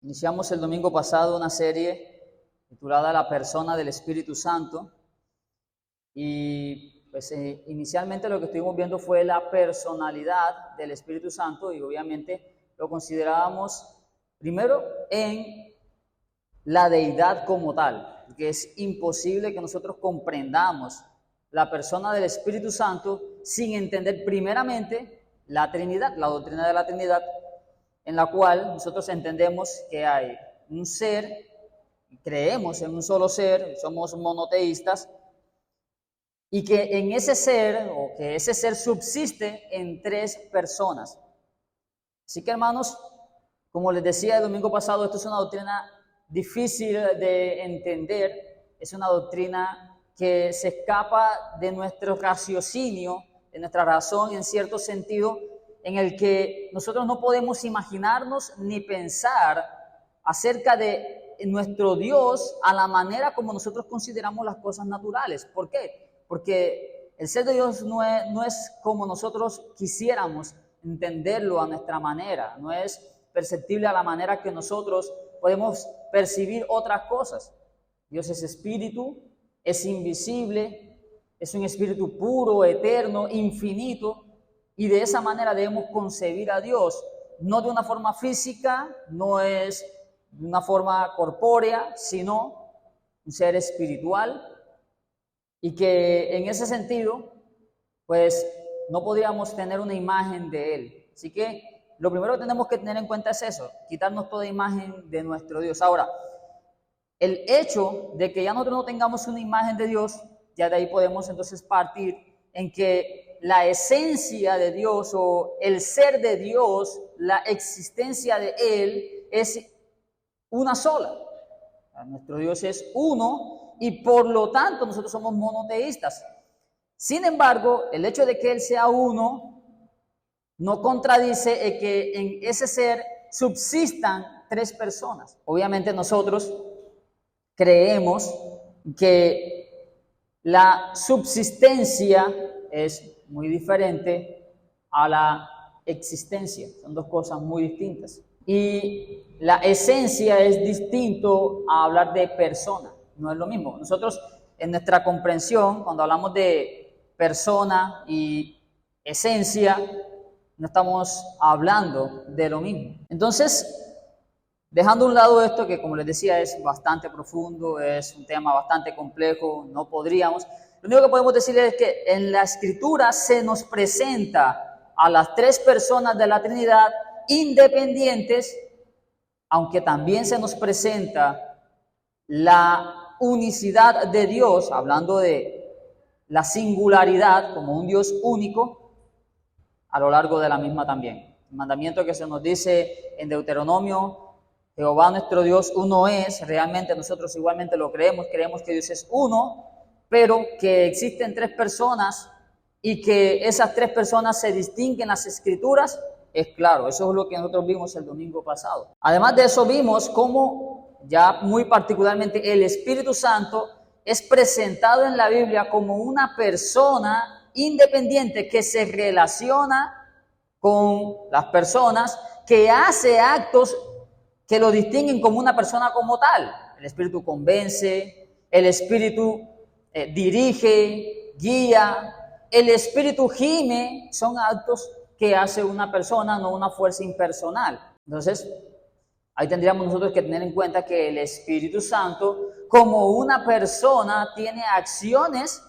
Iniciamos el domingo pasado una serie titulada La persona del Espíritu Santo y pues inicialmente lo que estuvimos viendo fue la personalidad del Espíritu Santo y obviamente lo considerábamos primero en la deidad como tal, que es imposible que nosotros comprendamos la persona del Espíritu Santo sin entender primeramente la Trinidad, la doctrina de la Trinidad, en la cual nosotros entendemos que hay un ser, creemos en un solo ser, somos monoteístas, y que en ese ser, o que ese ser subsiste en tres personas. Así que, hermanos, como les decía el domingo pasado, esto es una doctrina difícil de entender, es una doctrina que se escapa de nuestro raciocinio, de nuestra razón en cierto sentido, en el que nosotros no podemos imaginarnos ni pensar acerca de nuestro Dios a la manera como nosotros consideramos las cosas naturales. ¿Por qué? Porque el ser de Dios no es como nosotros quisiéramos entenderlo a nuestra manera, no es perceptible a la manera que nosotros podemos percibir otras cosas. Dios es espíritu, es invisible, es un espíritu puro, eterno, infinito, y de esa manera debemos concebir a Dios, no de una forma física, no es de una forma corpórea, sino un ser espiritual, y que en ese sentido, pues no podríamos tener una imagen de Él. Así que lo primero que tenemos que tener en cuenta es eso, quitarnos toda imagen de nuestro Dios. Ahora, el hecho de que ya nosotros no tengamos una imagen de Dios, ya de ahí podemos entonces partir en que la esencia de Dios o el ser de Dios, la existencia de Él es una sola. Nuestro Dios es uno y por lo tanto nosotros somos monoteístas. Sin embargo, el hecho de que Él sea uno no contradice que en ese ser subsistan tres personas. Obviamente nosotros creemos que la subsistencia es muy diferente a la existencia, son dos cosas muy distintas. Y la esencia es distinto a hablar de persona, no es lo mismo. Nosotros en nuestra comprensión, cuando hablamos de persona y esencia, no estamos hablando de lo mismo. Entonces, dejando a un lado esto que, como les decía, es bastante profundo, es un tema bastante complejo, no podríamos. Lo único que podemos decir es que en la Escritura se nos presenta a las tres personas de la Trinidad independientes, aunque también se nos presenta la unicidad de Dios, hablando de la singularidad como un Dios único, a lo largo de la misma también. El mandamiento que se nos dice en Deuteronomio, Jehová nuestro Dios uno es, realmente nosotros igualmente lo creemos que Dios es uno, pero que existen tres personas y que esas tres personas se distinguen en las Escrituras, es claro, eso es lo que nosotros vimos el domingo pasado. Además de eso vimos cómo ya muy particularmente el Espíritu Santo es presentado en la Biblia como una persona independiente que se relaciona con las personas, que hace actos que lo distinguen como una persona como tal. El Espíritu convence, el Espíritu dirige, guía, el Espíritu gime, son actos que hace una persona, no una fuerza impersonal. Entonces, ahí tendríamos nosotros que tener en cuenta que el Espíritu Santo, como una persona, tiene acciones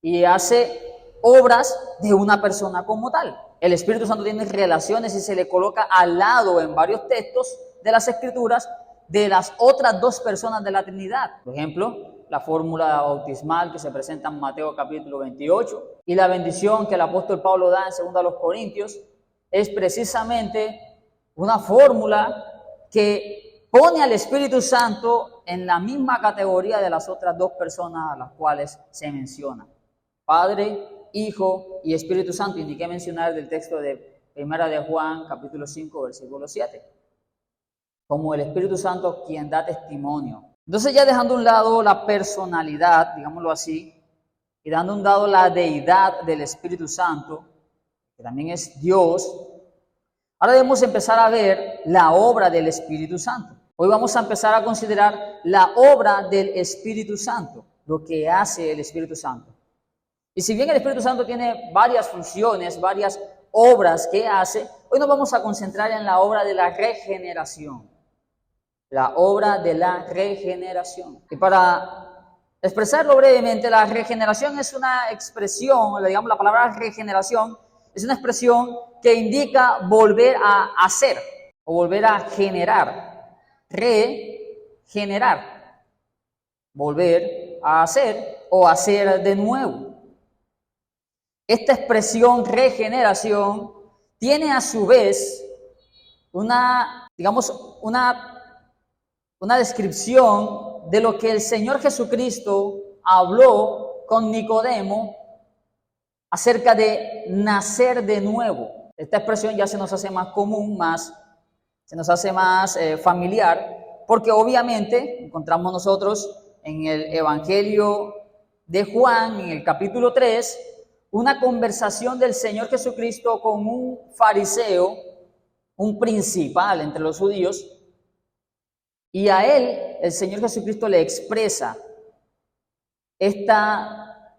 y hace obras de una persona como tal. El Espíritu Santo tiene relaciones y se le coloca al lado en varios textos de las Escrituras de las otras dos personas de la Trinidad. Por ejemplo, la fórmula bautismal que se presenta en Mateo capítulo 28 y la bendición que el apóstol Pablo da en 2 Corintios es precisamente una fórmula que pone al Espíritu Santo en la misma categoría de las otras dos personas a las cuales se menciona. Padre, Hijo y Espíritu Santo. Indiqué mencionar del texto de 1 de Juan capítulo 5 versículo 7. Como el Espíritu Santo quien da testimonio. Entonces ya dejando a un lado la personalidad, digámoslo así, y dando a un lado la deidad del Espíritu Santo, que también es Dios, Ahora debemos empezar a ver la obra del Espíritu Santo. Hoy vamos a empezar a considerar la obra del Espíritu Santo, lo que hace el Espíritu Santo. Y si bien el Espíritu Santo tiene varias funciones, varias obras que hace, hoy nos vamos a concentrar en la obra de la regeneración. La obra de la regeneración. Y para expresarlo brevemente, la regeneración es una expresión, digamos la palabra regeneración, es una expresión que indica volver a hacer o volver a generar. Regenerar. Volver a hacer o hacer de nuevo. Esta expresión regeneración tiene a su vez una descripción de lo que el Señor Jesucristo habló con Nicodemo acerca de nacer de nuevo. Esta expresión ya se nos hace más común, se nos hace más familiar, porque obviamente encontramos nosotros en el Evangelio de Juan, en el capítulo 3, una conversación del Señor Jesucristo con un fariseo, un principal entre los judíos, y a él el Señor Jesucristo le expresa esta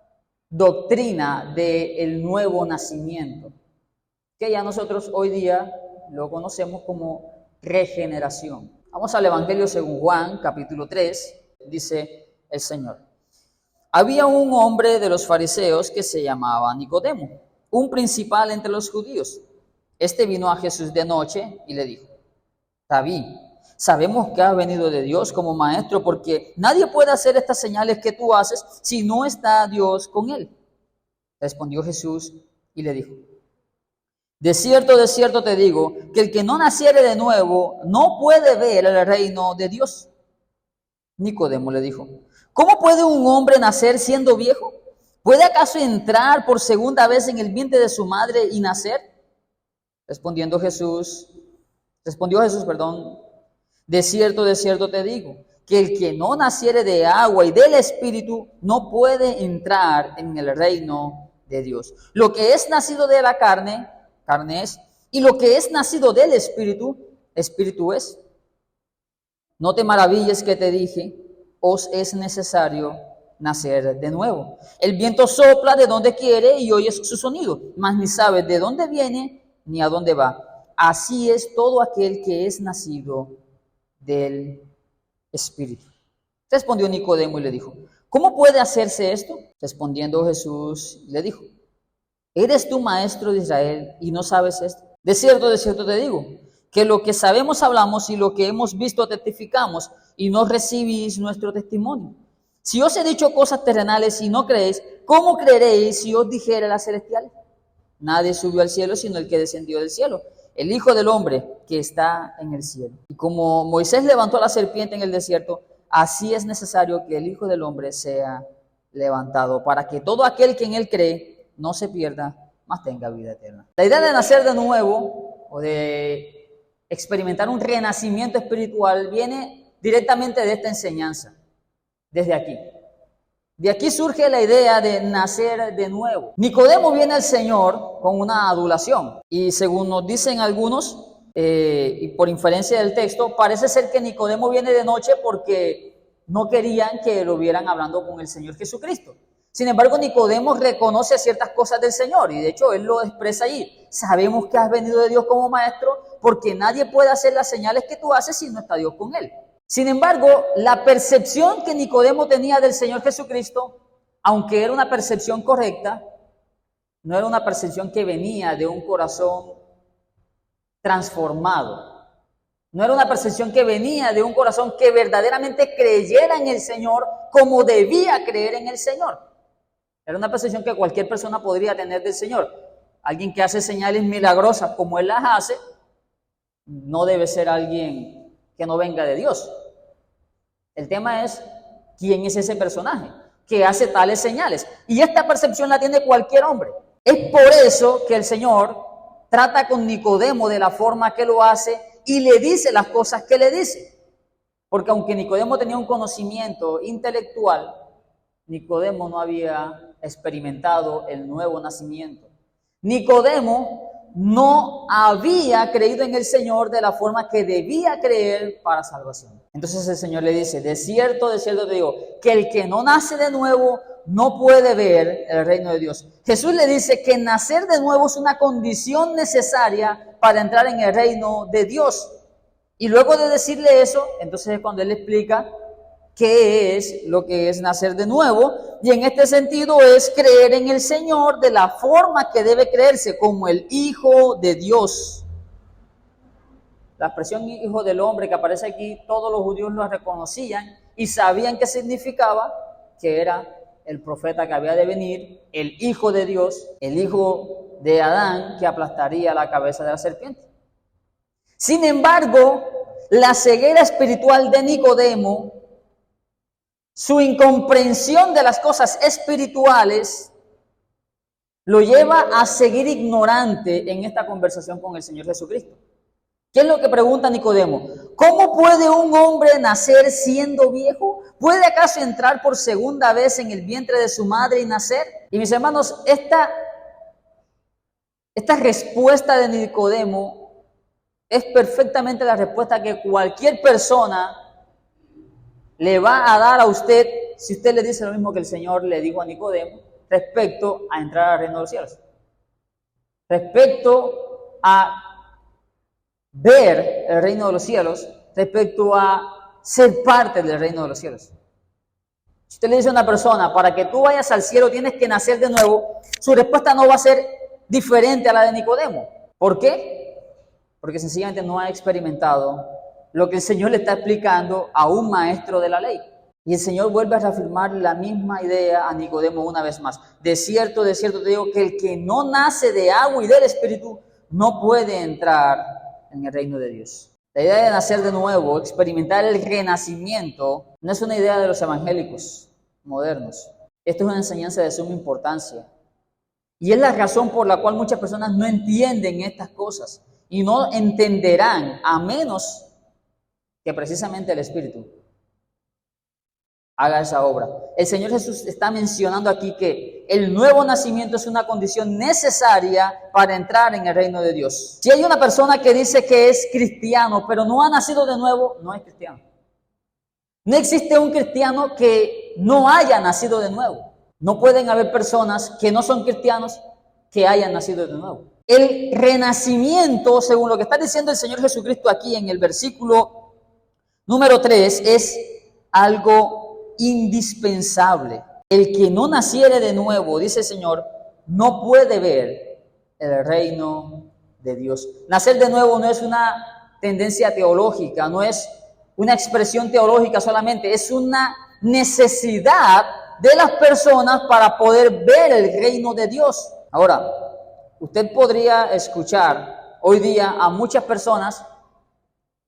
doctrina del nuevo nacimiento, que ya nosotros hoy día lo conocemos como regeneración. Vamos al Evangelio según Juan, capítulo 3, dice el Señor. Había un hombre de los fariseos que se llamaba Nicodemo, un principal entre los judíos. Este vino a Jesús de noche y le dijo: Rabí, sabemos que has venido de Dios como maestro, porque nadie puede hacer estas señales que tú haces si no está Dios con él. Respondió Jesús y le dijo: de cierto te digo, que el que no naciere de nuevo no puede ver el reino de Dios. Nicodemo le dijo: ¿cómo puede un hombre nacer siendo viejo? ¿Puede acaso entrar por segunda vez en el vientre de su madre y nacer? Respondió Jesús, de cierto te digo, que el que no naciere de agua y del Espíritu no puede entrar en el reino de Dios. Lo que es nacido de la carne, carne es, y lo que es nacido del Espíritu, Espíritu es. No te maravilles que te dije, os es necesario nacer de nuevo. El viento sopla de donde quiere y oyes su sonido, mas ni sabes de dónde viene ni a dónde va. Así es todo aquel que es nacido del Espíritu. Respondió Nicodemo y le dijo: ¿cómo puede hacerse esto? Respondiendo Jesús le dijo: ¿eres tú maestro de Israel y no sabes esto? De cierto te digo, que lo que sabemos hablamos y lo que hemos visto testificamos, y no recibís nuestro testimonio. Si os he dicho cosas terrenales y no creéis, ¿cómo creeréis si os dijere las celestiales? Nadie subió al cielo sino el que descendió del cielo, el Hijo del Hombre que está en el cielo. Y como Moisés levantó a la serpiente en el desierto, así es necesario que el Hijo del Hombre sea levantado, para que todo aquel que en él cree no se pierda, mas tenga vida eterna. La idea de nacer de nuevo o de experimentar un renacimiento espiritual viene directamente de esta enseñanza, desde aquí. De aquí surge la idea de nacer de nuevo. Nicodemo viene al Señor con una adulación, y según nos dicen algunos, y por inferencia del texto, parece ser que Nicodemo viene de noche porque no querían que lo vieran hablando con el Señor Jesucristo. Sin embargo, Nicodemo reconoce ciertas cosas del Señor, y de hecho él lo expresa allí. Sabemos que has venido de Dios como maestro, porque nadie puede hacer las señales que tú haces si no está Dios con él. Sin embargo, la percepción que Nicodemo tenía del Señor Jesucristo, aunque era una percepción correcta, no era una percepción que venía de un corazón transformado. No era una percepción que venía de un corazón que verdaderamente creyera en el Señor como debía creer en el Señor. Era una percepción que cualquier persona podría tener del Señor. Alguien que hace señales milagrosas como Él las hace, no debe ser alguien que no venga de Dios. El tema es quién es ese personaje que hace tales señales. Y esta percepción la tiene cualquier hombre. Es por eso que el Señor trata con Nicodemo de la forma que lo hace y le dice las cosas que le dice. Porque aunque Nicodemo tenía un conocimiento intelectual, Nicodemo no había experimentado el nuevo nacimiento. Nicodemo no había creído en el Señor de la forma que debía creer para salvación. Entonces el Señor le dice, de cierto te digo, que el que no nace de nuevo no puede ver el reino de Dios. Jesús le dice que nacer de nuevo es una condición necesaria para entrar en el reino de Dios. Y luego de decirle eso, entonces es cuando él explica qué es lo que es nacer de nuevo, y en este sentido es creer en el Señor de la forma que debe creerse, como el Hijo de Dios. La expresión Hijo del Hombre que aparece aquí, todos los judíos lo reconocían y sabían qué significaba, que era el profeta que había de venir, el Hijo de Dios, el Hijo de Adán, que aplastaría la cabeza de la serpiente. Sin embargo, la ceguera espiritual de Nicodemo, su incomprensión de las cosas espirituales, lo lleva a seguir ignorante en esta conversación con el Señor Jesucristo. ¿Qué es lo que pregunta Nicodemo? ¿Cómo puede un hombre nacer siendo viejo? ¿Puede acaso entrar por segunda vez en el vientre de su madre y nacer? Y mis hermanos, esta respuesta de Nicodemo es perfectamente la respuesta que cualquier persona le va a dar a usted si usted le dice lo mismo que el Señor le dijo a Nicodemo respecto a entrar al reino de los cielos. Respecto a ver el reino de los cielos, respecto a ser parte del reino de los cielos. Si usted le dice a una persona, para que tú vayas al cielo tienes que nacer de nuevo, su respuesta no va a ser diferente a la de Nicodemo. ¿Por qué? Porque sencillamente no ha experimentado lo que el Señor le está explicando a un maestro de la ley. Y el Señor vuelve a reafirmar la misma idea a Nicodemo una vez más. De cierto te digo que el que no nace de agua y del Espíritu no puede entrar en el reino de Dios. La idea de nacer de nuevo, experimentar el renacimiento, no es una idea de los evangélicos modernos. Esto es una enseñanza de suma importancia. Y es la razón por la cual muchas personas no entienden estas cosas y no entenderán a menos que precisamente el Espíritu haga esa obra. El Señor Jesús está mencionando aquí que el nuevo nacimiento es una condición necesaria para entrar en el reino de Dios. Si hay una persona que dice que es cristiano, pero no ha nacido de nuevo, no es cristiano. No existe un cristiano que no haya nacido de nuevo. No pueden haber personas que no son cristianos que hayan nacido de nuevo. El renacimiento, según lo que está diciendo el Señor Jesucristo aquí en el versículo número 3, es algo indispensable. El que no naciere de nuevo, dice el Señor, no puede ver el reino de Dios. Nacer de nuevo no es una tendencia teológica, no es una expresión teológica solamente, es una necesidad de las personas para poder ver el reino de Dios. Ahora, usted podría escuchar hoy día a muchas personas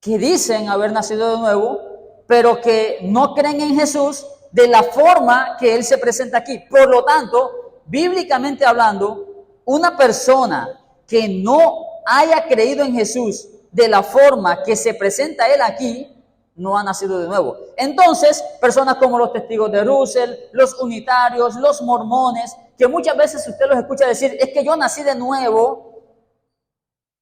que dicen haber nacido de nuevo, pero que no creen en Jesús de la forma que Él se presenta aquí. Por lo tanto, bíblicamente hablando, una persona que no haya creído en Jesús de la forma que se presenta Él aquí, no ha nacido de nuevo. Entonces, personas como los testigos de Russell, los unitarios, los mormones, que muchas veces usted los escucha decir, es que yo nací de nuevo,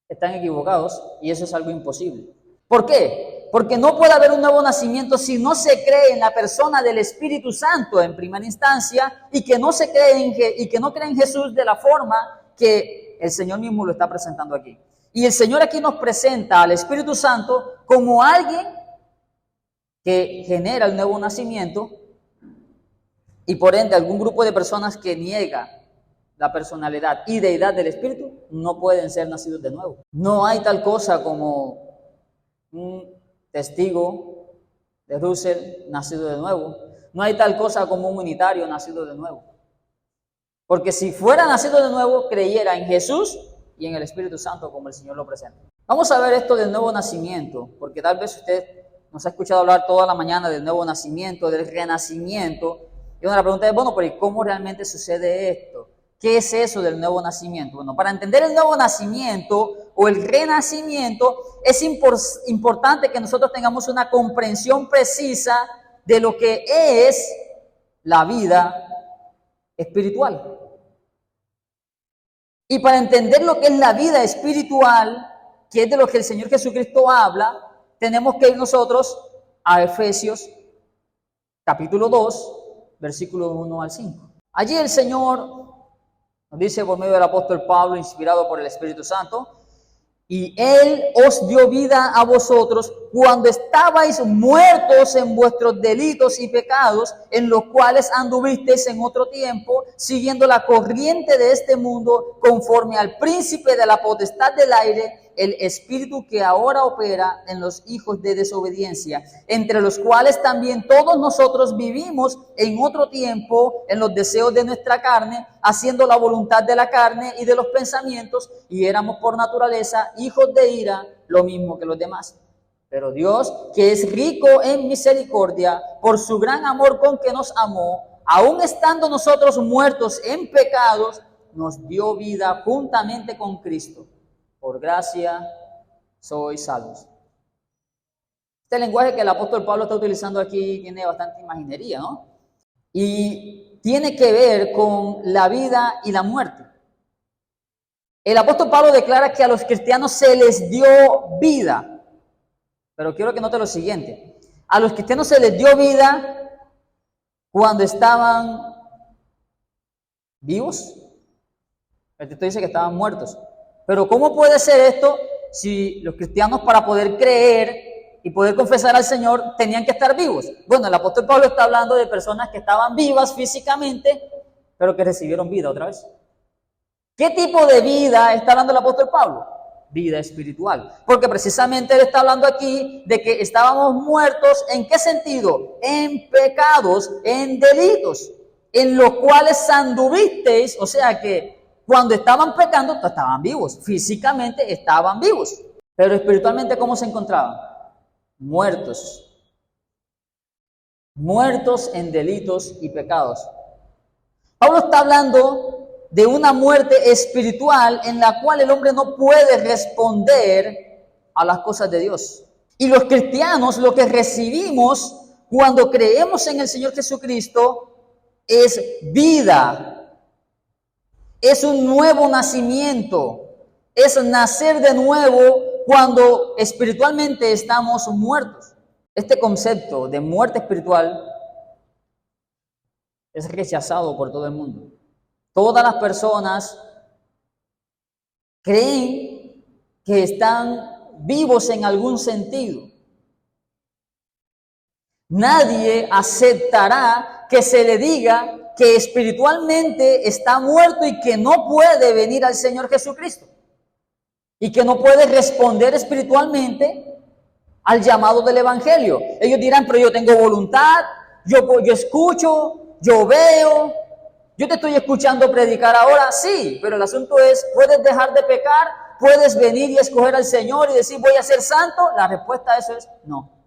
están equivocados y eso es algo imposible. ¿Por qué? Porque no puede haber un nuevo nacimiento si no se cree en la persona del Espíritu Santo en primera instancia y que no se cree y que no cree en Jesús de la forma que el Señor mismo lo está presentando aquí. Y el Señor aquí nos presenta al Espíritu Santo como alguien que genera el nuevo nacimiento y por ende algún grupo de personas que niega la personalidad y deidad del Espíritu no pueden ser nacidos de nuevo. No hay tal cosa como un testigo de Russell nacido de nuevo. No hay tal cosa como un unitario nacido de nuevo. Porque si fuera nacido de nuevo, creyera en Jesús y en el Espíritu Santo como el Señor lo presenta. Vamos a ver esto del nuevo nacimiento, porque tal vez usted nos ha escuchado hablar toda la mañana del nuevo nacimiento, del renacimiento. Y una pregunta es, bueno, pero ¿y cómo realmente sucede esto? ¿Qué es eso del nuevo nacimiento? Bueno, para entender el nuevo nacimiento o el renacimiento, es importante que nosotros tengamos una comprensión precisa de lo que es la vida espiritual. Y para entender lo que es la vida espiritual, que es de lo que el Señor Jesucristo habla, tenemos que ir nosotros a Efesios capítulo 2, versículos 1 al 5. Allí el Señor nos dice por medio del apóstol Pablo, inspirado por el Espíritu Santo, y Él os dio vida a vosotros cuando estabais muertos en vuestros delitos y pecados, en los cuales anduvisteis en otro tiempo, siguiendo la corriente de este mundo, conforme al príncipe de la potestad del aire, el espíritu que ahora opera en los hijos de desobediencia, entre los cuales también todos nosotros vivimos en otro tiempo en los deseos de nuestra carne, haciendo la voluntad de la carne y de los pensamientos, y éramos por naturaleza hijos de ira, lo mismo que los demás. Pero Dios, que es rico en misericordia, por su gran amor con que nos amó, aun estando nosotros muertos en pecados, nos dio vida juntamente con Cristo. Por gracia sois salvos. Este lenguaje que el apóstol Pablo está utilizando aquí tiene bastante imaginería, ¿no? Y tiene que ver con la vida y la muerte. El apóstol Pablo declara que a los cristianos se les dio vida. Pero quiero que note lo siguiente. A los cristianos se les dio vida cuando estaban vivos. El texto dice que estaban muertos. Pero ¿cómo puede ser esto si los cristianos, para poder creer y poder confesar al Señor, tenían que estar vivos? Bueno, el apóstol Pablo está hablando de personas que estaban vivas físicamente, pero que recibieron vida otra vez. ¿Qué tipo de vida está hablando el apóstol Pablo? Vida espiritual. Porque precisamente él está hablando aquí de que estábamos muertos, ¿en qué sentido? En pecados, en delitos, en los cuales anduvisteis, o sea que cuando estaban pecando, estaban vivos. Físicamente estaban vivos. Pero espiritualmente, ¿cómo se encontraban? Muertos. Muertos en delitos y pecados. Pablo está hablando de una muerte espiritual en la cual el hombre no puede responder a las cosas de Dios. Y los cristianos, lo que recibimos cuando creemos en el Señor Jesucristo es vida. Es un nuevo nacimiento, es nacer de nuevo cuando espiritualmente estamos muertos. Este concepto de muerte espiritual es rechazado por todo el mundo. Todas las personas creen que están vivos en algún sentido. Nadie aceptará que se le diga que espiritualmente está muerto y que no puede venir al Señor Jesucristo. Y que no puede responder espiritualmente al llamado del Evangelio. Ellos dirán, pero yo tengo voluntad, yo escucho, yo veo, yo te estoy escuchando predicar ahora. Sí, pero el asunto es, ¿puedes dejar de pecar? ¿Puedes venir y escoger al Señor y decir, voy a ser santo? La respuesta a eso es no.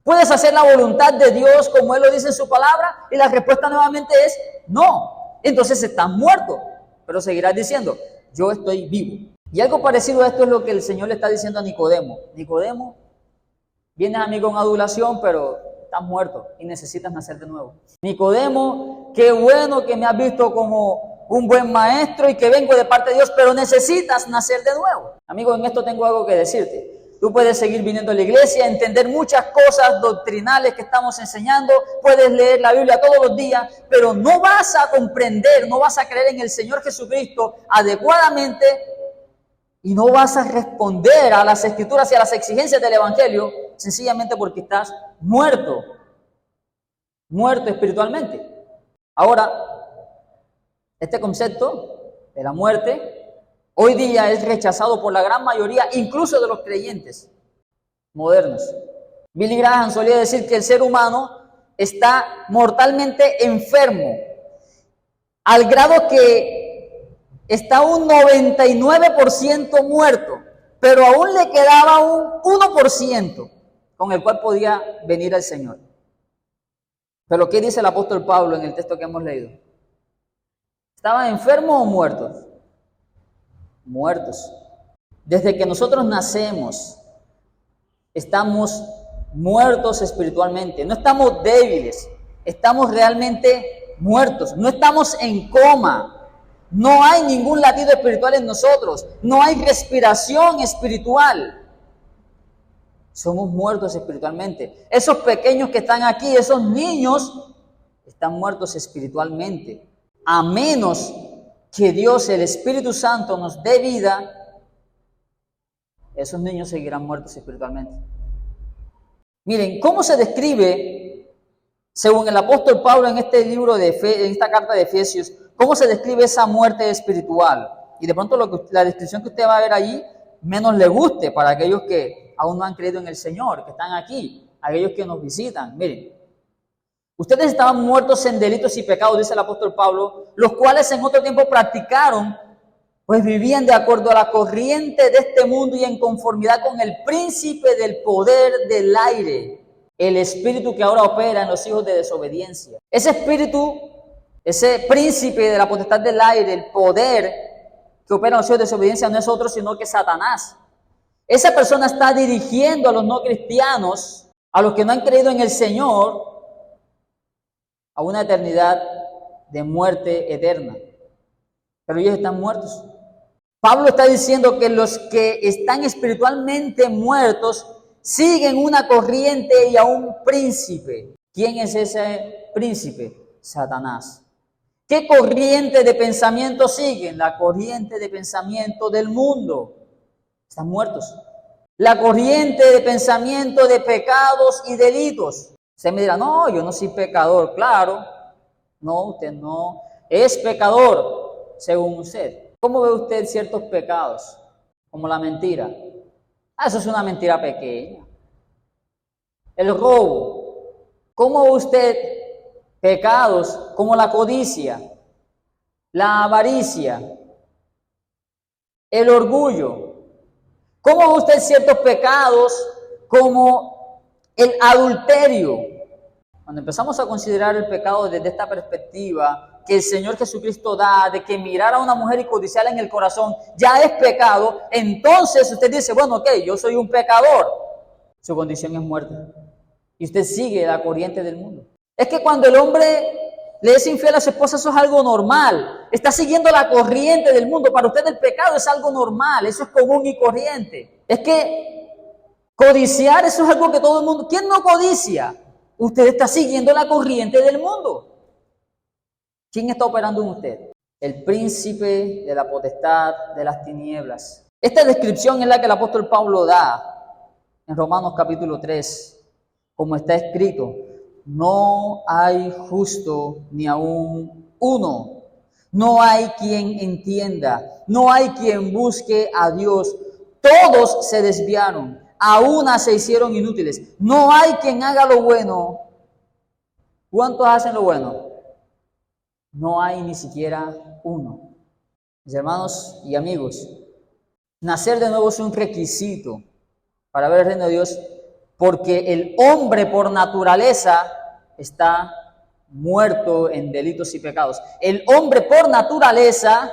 ¿Puedes hacer la voluntad de Dios como Él lo dice en su palabra? Y la respuesta nuevamente es no. Entonces estás muerto, pero seguirás diciendo, yo estoy vivo. Y algo parecido a esto es lo que el Señor le está diciendo a Nicodemo. Nicodemo, vienes a mí con adulación, pero estás muerto y necesitas nacer de nuevo. Nicodemo, qué bueno que me has visto como un buen maestro y que vengo de parte de Dios, pero necesitas nacer de nuevo. Amigo, en esto tengo algo que decirte. Tú puedes seguir viniendo a la iglesia, entender muchas cosas doctrinales que estamos enseñando, puedes leer la Biblia todos los días, pero no vas a comprender, no vas a creer en el Señor Jesucristo adecuadamente y no vas a responder a las Escrituras y a las exigencias del Evangelio sencillamente porque estás muerto espiritualmente. Ahora, este concepto de la muerte hoy día es rechazado por la gran mayoría, incluso de los creyentes modernos. Billy Graham solía decir que el ser humano está mortalmente enfermo, al grado que está un 99% muerto, pero aún le quedaba un 1% con el cual podía venir al Señor. Pero ¿qué dice el apóstol Pablo en el texto que hemos leído? ¿Estaban enfermos o muertos? Muertos. Desde que nosotros nacemos, estamos muertos espiritualmente. No estamos débiles, estamos realmente muertos. No estamos en coma, No hay ningún latido espiritual en nosotros. No hay respiración espiritual. Somos muertos espiritualmente. Esos pequeños que están aquí, esos niños, están muertos espiritualmente. A menos que Dios, el Espíritu Santo, nos dé vida, esos niños seguirán muertos espiritualmente. Miren, ¿cómo se describe, según el apóstol Pablo en este libro en esta carta de Efesios, cómo se describe esa muerte espiritual? Y de pronto la descripción que usted va a ver allí menos le guste para aquellos que aún no han creído en el Señor, que están aquí, aquellos que nos visitan. Miren, ustedes estaban muertos en delitos y pecados, dice el apóstol Pablo, los cuales en otro tiempo practicaron, pues vivían de acuerdo a la corriente de este mundo y en conformidad con el príncipe del poder del aire, el espíritu que ahora opera en los hijos de desobediencia. Ese espíritu, ese príncipe de la potestad del aire, el poder que opera en los hijos de desobediencia, no es otro sino que Satanás. Esa persona está dirigiendo a los no cristianos, a los que no han creído en el Señor, a una eternidad de muerte eterna. Pero ellos están muertos. Pablo está diciendo que los que están espiritualmente muertos siguen una corriente y a un príncipe. ¿Quién es ese príncipe? Satanás. ¿Qué corriente de pensamiento siguen? La corriente de pensamiento del mundo. Están muertos. La corriente de pensamiento de pecados y delitos. Usted me dirá, no, yo no soy pecador. Claro, no, usted no es pecador, según usted. ¿Cómo ve usted ciertos pecados? Como la mentira. Eso es una mentira pequeña. El robo. ¿Cómo ve usted pecados como la codicia, la avaricia, el orgullo? ¿Cómo ve usted ciertos pecados como el adulterio? Cuando empezamos a considerar el pecado desde esta perspectiva que el Señor Jesucristo da, de que mirar a una mujer y codiciarla en el corazón ya es pecado, entonces usted dice, bueno, ok, yo soy un pecador. Su condición es muerte. Y usted sigue la corriente del mundo. Es que cuando el hombre le es infiel a su esposa, eso es algo normal. Está siguiendo la corriente del mundo. Para usted el pecado es algo normal, eso es común y corriente. Es que codiciar, eso es algo que todo el mundo... ¿Quién no codicia? Usted está siguiendo la corriente del mundo. ¿Quién está operando en usted? El príncipe de la potestad de las tinieblas. Esta descripción es la que el apóstol Pablo da en Romanos capítulo 3, como está escrito: no hay justo ni aún uno, no hay quien entienda, no hay quien busque a Dios, todos se desviaron, a una se hicieron inútiles, no hay quien haga lo bueno. ¿Cuántos hacen lo bueno? No hay ni siquiera uno. Mis hermanos y amigos, nacer de nuevo es un requisito para ver el reino de Dios, porque el hombre por naturaleza está muerto en delitos y pecados. El hombre por naturaleza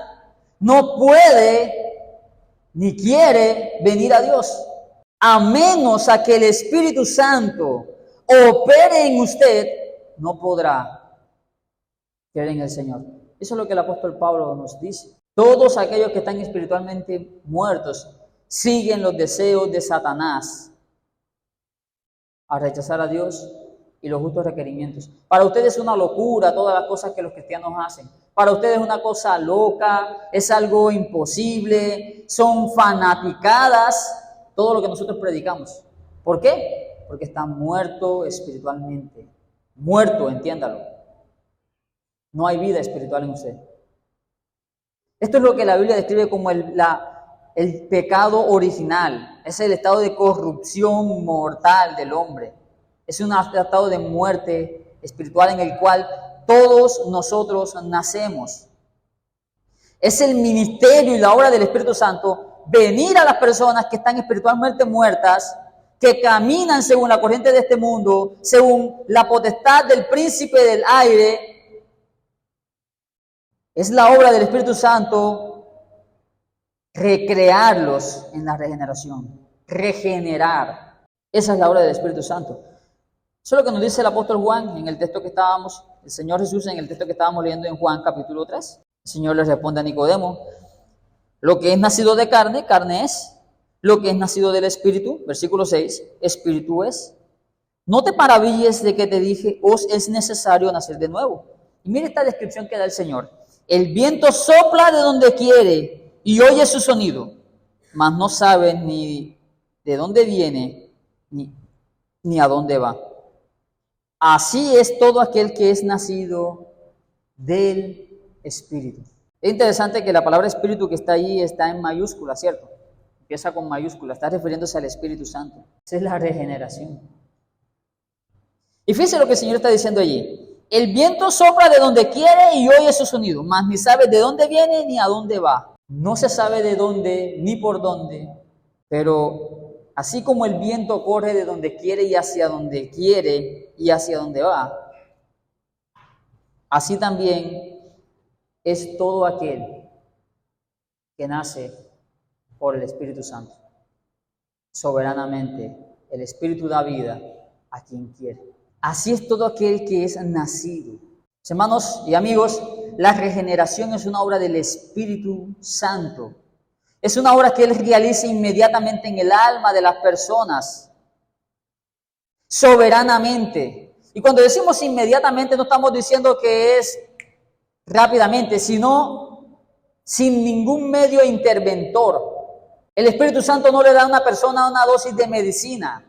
no puede ni quiere venir a Dios, a menos a que el Espíritu Santo opere en usted, no podrá creer en el Señor. Eso es lo que el apóstol Pablo nos dice. Todos aquellos que están espiritualmente muertos siguen los deseos de Satanás a rechazar a Dios y los justos requerimientos. Para ustedes es una locura todas las cosas que los cristianos hacen. Para ustedes es una cosa loca, es algo imposible, son fanaticadas todo lo que nosotros predicamos. ¿Por qué? Porque está muerto espiritualmente. Muerto, entiéndalo. No hay vida espiritual en usted. Esto es lo que la Biblia describe como el pecado original. Es el estado de corrupción mortal del hombre. Es un estado de muerte espiritual en el cual todos nosotros nacemos. Es el ministerio y la obra del Espíritu Santo venir a las personas que están espiritualmente muertas, que caminan según la corriente de este mundo, según la potestad del príncipe del aire. Es la obra del Espíritu Santo recrearlos en la regeneración, regenerar. Esa es la obra del Espíritu Santo. Eso es lo que nos dice el apóstol Juan en el texto que estábamos, el Señor Jesús en el texto que estábamos leyendo en Juan capítulo 3. El Señor le responde a Nicodemo, lo que es nacido de carne, carne es. Lo que es nacido del Espíritu, versículo 6, Espíritu es. No te maravilles de que te dije, os es necesario nacer de nuevo. Y mire esta descripción que da el Señor. El viento sopla de donde quiere y oye su sonido, mas no sabes ni de dónde viene ni a dónde va. Así es todo aquel que es nacido del Espíritu. Es interesante que la palabra Espíritu que está ahí está en mayúscula, ¿cierto? Empieza con mayúscula, está refiriéndose al Espíritu Santo. Esa es la regeneración. Y fíjense lo que el Señor está diciendo allí. El viento sopla de donde quiere y oye su sonido, mas ni sabe de dónde viene ni a dónde va. No se sabe de dónde ni por dónde, pero así como el viento corre de donde quiere y hacia donde va, así también es todo aquel que nace por el Espíritu Santo. Soberanamente, el Espíritu da vida a quien quiere. Así es todo aquel que es nacido. Hermanos y amigos, la regeneración es una obra del Espíritu Santo. Es una obra que Él realiza inmediatamente en el alma de las personas, soberanamente. Y cuando decimos inmediatamente, no estamos diciendo que es rápidamente, sino sin ningún medio interventor. El Espíritu Santo no le da a una persona una dosis de medicina.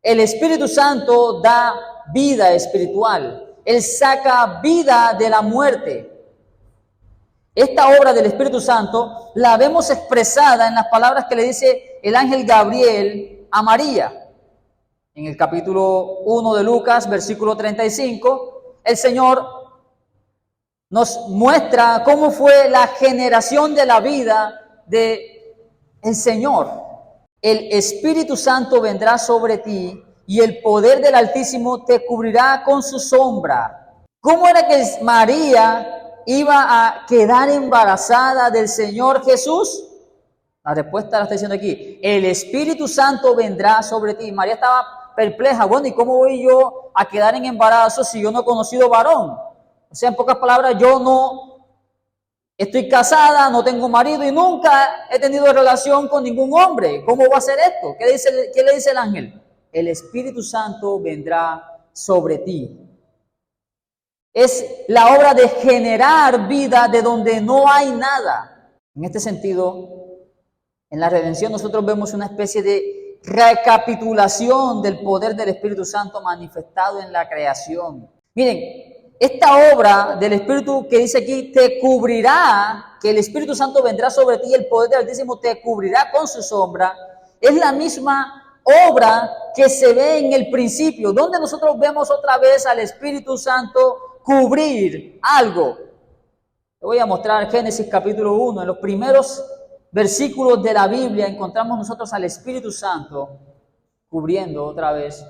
El Espíritu Santo da vida espiritual. Él saca vida de la muerte. Esta obra del Espíritu Santo la vemos expresada en las palabras que le dice el ángel Gabriel a María. En el capítulo 1 de Lucas, versículo 35, el Señor nos muestra cómo fue la generación de la vida del Señor. El Espíritu Santo vendrá sobre ti y el poder del Altísimo te cubrirá con su sombra. ¿Cómo era que María iba a quedar embarazada del Señor Jesús? La respuesta la está diciendo aquí. El Espíritu Santo vendrá sobre ti. María estaba perpleja. Bueno, ¿y cómo voy yo a quedar en embarazo si yo no he conocido varón? O sea, en pocas palabras, yo no estoy casada, no tengo marido y nunca he tenido relación con ningún hombre. ¿Cómo va a ser esto? ¿Qué le dice el ángel? El Espíritu Santo vendrá sobre ti. Es la obra de generar vida de donde no hay nada. En este sentido, en la redención nosotros vemos una especie de recapitulación del poder del Espíritu Santo manifestado en la creación. Miren, esta obra del Espíritu que dice aquí, te cubrirá, que el Espíritu Santo vendrá sobre ti y el poder del Altísimo te cubrirá con su sombra, es la misma obra que se ve en el principio, donde nosotros vemos otra vez al Espíritu Santo cubrir algo. Te voy a mostrar Génesis capítulo 1, en los primeros versículos de la Biblia encontramos nosotros al Espíritu Santo cubriendo otra vez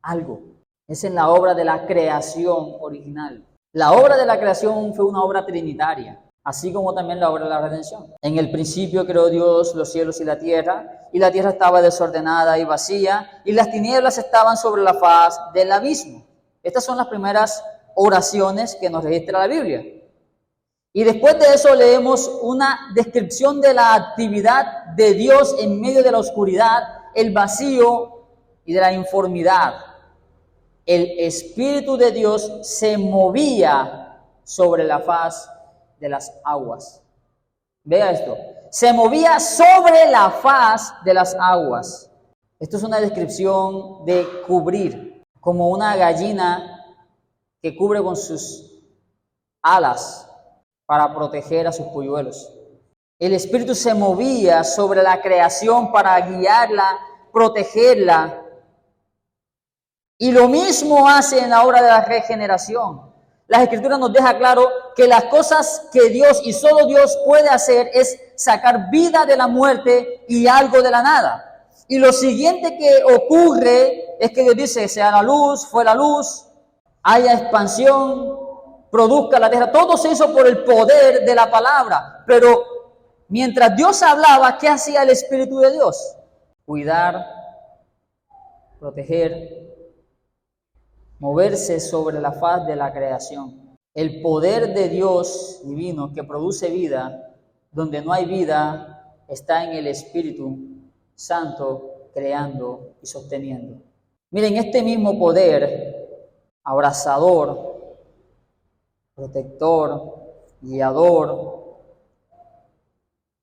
algo. Es en la obra de la creación original. La obra de la creación fue una obra trinitaria, así como también la obra de la redención. En el principio creó Dios los cielos y la tierra estaba desordenada y vacía, y las tinieblas estaban sobre la faz del abismo. Estas son las primeras oraciones que nos registra la Biblia. Y después de eso leemos una descripción de la actividad de Dios en medio de la oscuridad, el vacío y de la informidad. El Espíritu de Dios se movía sobre la faz de las aguas. Vea esto, se movía sobre la faz de las aguas. Esto es una descripción de cubrir, como una gallina que cubre con sus alas para proteger a sus polluelos. El Espíritu se movía sobre la creación para guiarla, protegerla. Y lo mismo hace en la obra de la regeneración. Las Escrituras nos deja claro que las cosas que Dios y solo Dios puede hacer es sacar vida de la muerte y algo de la nada. Y lo siguiente que ocurre es que Dios dice, sea la luz, fue la luz, haya expansión, produzca la tierra. Todo se hizo por el poder de la palabra. Pero mientras Dios hablaba, ¿qué hacía el Espíritu de Dios? Cuidar, proteger, moverse sobre la faz de la creación. El poder de Dios divino que produce vida, donde no hay vida, está en el Espíritu Santo creando y sosteniendo. Miren, este mismo poder abrazador, protector, guiador,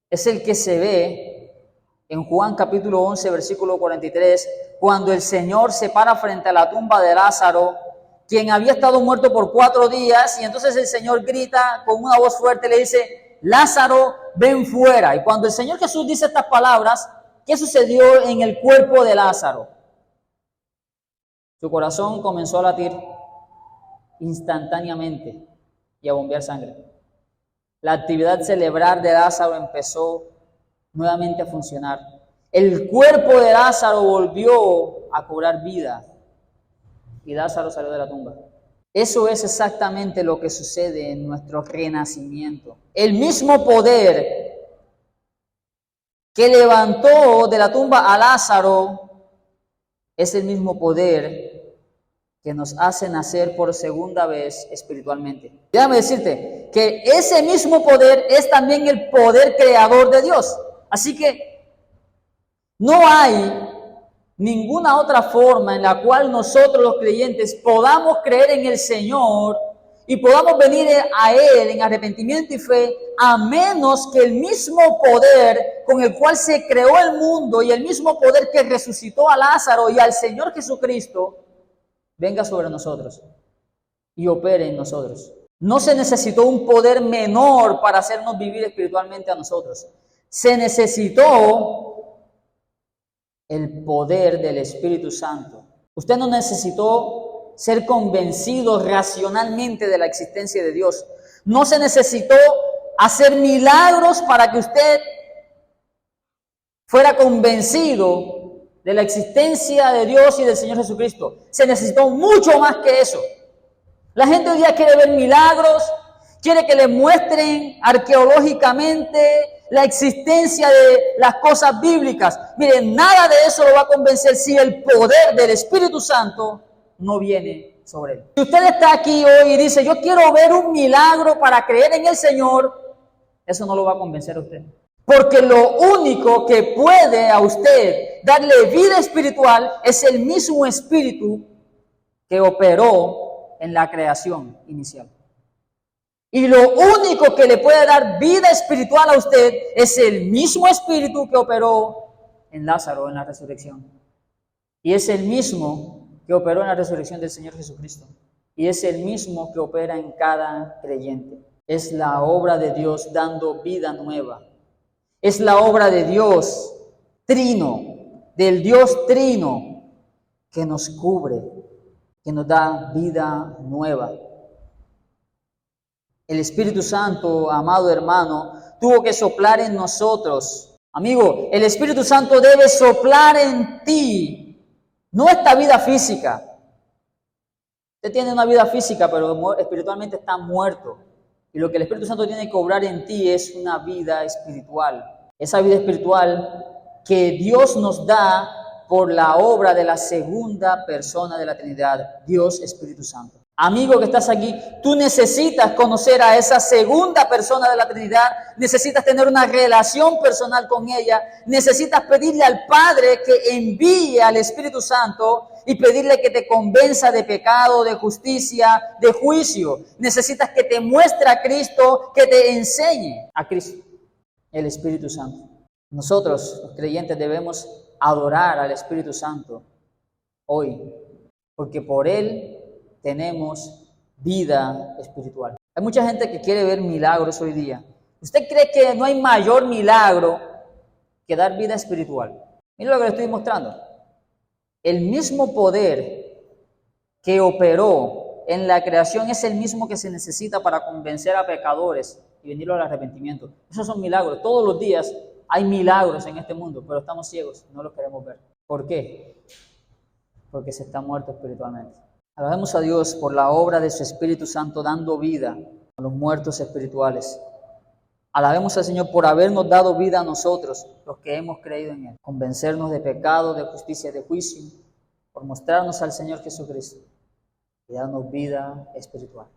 es el que se ve en Juan capítulo 11, versículo 43, cuando el Señor se para frente a la tumba de Lázaro, quien había estado muerto por 4 días, y entonces el Señor grita con una voz fuerte, le dice: Lázaro, ven fuera. Y cuando el Señor Jesús dice estas palabras, ¿qué sucedió en el cuerpo de Lázaro? Su corazón comenzó a latir instantáneamente y a bombear sangre. La actividad cerebral de Lázaro empezó nuevamente a funcionar. El cuerpo de Lázaro volvió a cobrar vida y Lázaro salió de la tumba. Eso es exactamente lo que sucede en nuestro renacimiento. El mismo poder que levantó de la tumba a Lázaro es el mismo poder que nos hace nacer por segunda vez espiritualmente. Déjame decirte que ese mismo poder es también el poder creador de Dios. Así que no hay ninguna otra forma en la cual nosotros los creyentes podamos creer en el Señor y podamos venir a Él en arrepentimiento y fe, a menos que el mismo poder con el cual se creó el mundo y el mismo poder que resucitó a Lázaro y al Señor Jesucristo venga sobre nosotros y opere en nosotros. No se necesitó un poder menor para hacernos vivir espiritualmente a nosotros. Se necesitó el poder del Espíritu Santo. Usted no necesitó ser convencido racionalmente de la existencia de Dios. No se necesitó hacer milagros para que usted fuera convencido de la existencia de Dios y del Señor Jesucristo. Se necesitó mucho más que eso. La gente hoy día quiere ver milagros, quiere que le muestren arqueológicamente la existencia de las cosas bíblicas. Miren, nada de eso lo va a convencer si el poder del Espíritu Santo no viene sobre él. Si usted está aquí hoy y dice: yo quiero ver un milagro para creer en el Señor, eso no lo va a convencer a usted. Porque lo único que puede a usted darle vida espiritual es el mismo Espíritu que operó en la creación inicial. Y lo único que le puede dar vida espiritual a usted es el mismo Espíritu que operó en Lázaro en la resurrección. Y es el mismo que operó en la resurrección del Señor Jesucristo. Y es el mismo que opera en cada creyente. Es la obra de Dios dando vida nueva. Es la obra de Dios trino, del Dios trino, que nos cubre, que nos da vida nueva. El Espíritu Santo, amado hermano, tuvo que soplar en nosotros. Amigo, el Espíritu Santo debe soplar en ti, no esta vida física. Usted tiene una vida física, pero espiritualmente está muerto. Y lo que el Espíritu Santo tiene que obrar en ti es una vida espiritual. Esa vida espiritual que Dios nos da por la obra de la segunda persona de la Trinidad, Dios Espíritu Santo. Amigo que estás aquí, tú necesitas conocer a esa segunda persona de la Trinidad, necesitas tener una relación personal con ella, necesitas pedirle al Padre que envíe al Espíritu Santo y pedirle que te convenza de pecado, de justicia, de juicio. Necesitas que te muestre a Cristo, que te enseñe a Cristo, el Espíritu Santo. Nosotros, los creyentes, debemos adorar al Espíritu Santo hoy, porque por Él tenemos vida espiritual. Hay mucha gente que quiere ver milagros hoy día. ¿Usted cree que no hay mayor milagro que dar vida espiritual? Mira lo que le estoy mostrando. El mismo poder que operó en la creación es el mismo que se necesita para convencer a pecadores y venirlo al arrepentimiento. Esos son milagros. Todos los días hay milagros en este mundo, pero estamos ciegos, no los queremos ver. ¿Por qué? Porque se está muerto espiritualmente. Alabemos a Dios por la obra de su Espíritu Santo dando vida a los muertos espirituales. Alabemos al Señor por habernos dado vida a nosotros, los que hemos creído en Él. Convencernos de pecado, de justicia, de juicio, por mostrarnos al Señor Jesucristo y darnos vida espiritual.